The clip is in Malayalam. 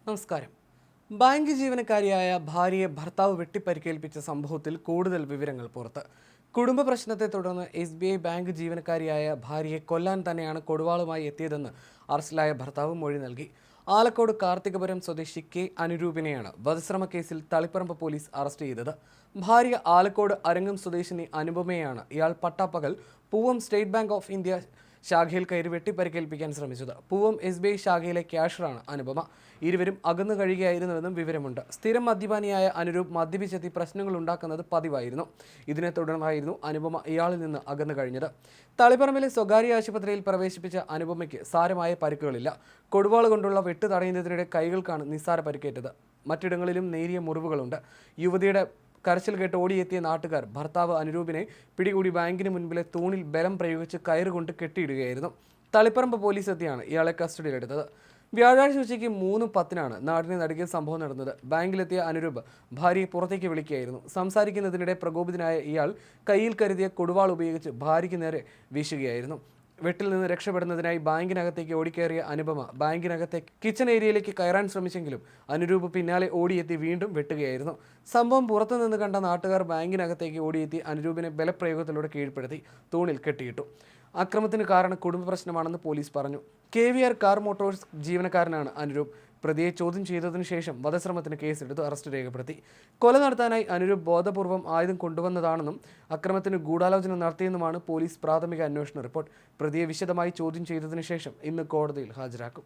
നമസ്കാരം. ബാങ്ക് ജീവനക്കാരിയായ ഭാര്യയെ ഭർത്താവ് വെട്ടിപ്പരിക്കേൽപ്പിച്ച സംഭവത്തിൽ കൂടുതൽ വിവരങ്ങൾ പുറത്ത്. കുടുംബ പ്രശ്നത്തെ തുടർന്ന് SBI ബാങ്ക് ജീവനക്കാരിയായ ഭാര്യയെ കൊല്ലാൻ തന്നെയാണ് കൊടുവാളുമായി എത്തിയതെന്ന് അറസ്റ്റിലായ ഭർത്താവ് മൊഴി നൽകി. ആലക്കോട് കാർത്തികപുരം സ്വദേശി K അനുരൂപിനെയാണ് വധശ്രമ കേസിൽ തളിപ്പറമ്പ് പോലീസ് അറസ്റ്റ് ചെയ്തത്. ഭാര്യ ആലക്കോട് അരങ്ങം സ്വദേശിനി അനുപമയെയാണ് ഇയാൾ പട്ടാപ്പകൽ Poovam state bank of India ശാഖയിൽ കയറി വെട്ടിപ്പരിക്കേൽപ്പിക്കാൻ ശ്രമിച്ചത്. പൂവം SBI ശാഖയിലെ ക്യാഷറാണ് അനുപമ. ഇരുവരും അകന്നു കഴിയുകയായിരുന്നുവെന്നും വിവരമുണ്ട്. സ്ഥിരം മദ്യപാനിയായ അനുരൂപ് മദ്യപിച്ചെത്തി പ്രശ്നങ്ങൾ ഉണ്ടാക്കുന്നത് പതിവായിരുന്നു. ഇതിനെ തുടർന്നായിരുന്നു അനുപമ ഇയാളിൽ നിന്ന് അകന്നു കഴിഞ്ഞത്. തളിപ്പറമ്പിലെ സ്വകാര്യ ആശുപത്രിയിൽ പ്രവേശിപ്പിച്ച അനുപമയ്ക്ക് സാരമായ പരിക്കുകളില്ല. കൊടുവാള് കൊണ്ടുള്ള വെട്ട് തടയുന്നതിനിടെ കൈകൾക്കാണ് നിസ്സാര പരിക്കേറ്റത്. മറ്റിടങ്ങളിലും നേരിയ മുറിവുകളുണ്ട്. യുവതിയുടെ കരച്ചിൽ കേട്ട് ഓടിയെത്തിയ നാട്ടുകാർ ഭർത്താവ് അനുരൂപിനെ പിടികൂടി ബാങ്കിന് മുൻപിലെ തൂണിൽ ബലം പ്രയോഗിച്ച് കയറുകൊണ്ട് കെട്ടിയിടുകയായിരുന്നു. തളിപ്പറമ്പ് പോലീസ് എത്തിയാണ് ഇയാളെ കസ്റ്റഡിയിലെടുത്തത്. വ്യാഴാഴ്ച ഉച്ചയ്ക്ക് 3:10 നാടിനെ നടുക്കിയ സംഭവം നടന്നത്. ബാങ്കിലെത്തിയ അനുരൂപ് ഭാര്യയെ പുറത്തേക്ക് വിളിക്കുകയായിരുന്നു. സംസാരിക്കുന്നതിനിടെ പ്രകോപിതനായ ഇയാൾ കയ്യിൽ കരുതിയ കൊടുവാൾ ഉപയോഗിച്ച് ഭാര്യയ്ക്ക് നേരെ വീശുകയായിരുന്നു. വെട്ടിൽ നിന്ന് രക്ഷപ്പെടുന്നതിനായി ബാങ്കിനകത്തേക്ക് ഓടിക്കയറിയ അനുപമ ബാങ്കിനകത്തെ കിച്ചൺ ഏരിയയിലേക്ക് കയറാൻ ശ്രമിച്ചെങ്കിലും അനുരൂപ് പിന്നാലെ ഓടിയെത്തി വീണ്ടും വെട്ടുകയായിരുന്നു. സംഭവം പുറത്തുനിന്ന് കണ്ട നാട്ടുകാർ ബാങ്കിനകത്തേക്ക് ഓടിയെത്തി അനുരൂപിനെ ബലപ്രയോഗത്തിലൂടെ കീഴ്പ്പെടുത്തി തൂണിൽ കെട്ടിയിട്ടു. അക്രമത്തിന് കാരണം കുടുംബ പ്രശ്നമാണെന്ന് പോലീസ് പറഞ്ഞു. KVR കാർ മോട്ടോഴ്സ് ജീവനക്കാരനാണ് അനുരൂപ്. പ്രതിയെ ചോദ്യം ചെയ്തതിനു ശേഷം വധശ്രമത്തിന് കേസെടുത്ത് അറസ്റ്റ് രേഖപ്പെടുത്തി. കൊല നടത്താനായി അനുരൂപ് ബോധപൂർവം ആയുധം കൊണ്ടുവന്നതാണെന്നും അക്രമത്തിന് ഗൂഢാലോചന നടത്തിയെന്നുമാണ് പോലീസ് പ്രാഥമിക അന്വേഷണ റിപ്പോർട്ട്. പ്രതിയെ വിശദമായി ചോദ്യം ചെയ്തതിനു ശേഷം ഇന്ന് കോടതിയിൽ ഹാജരാക്കും.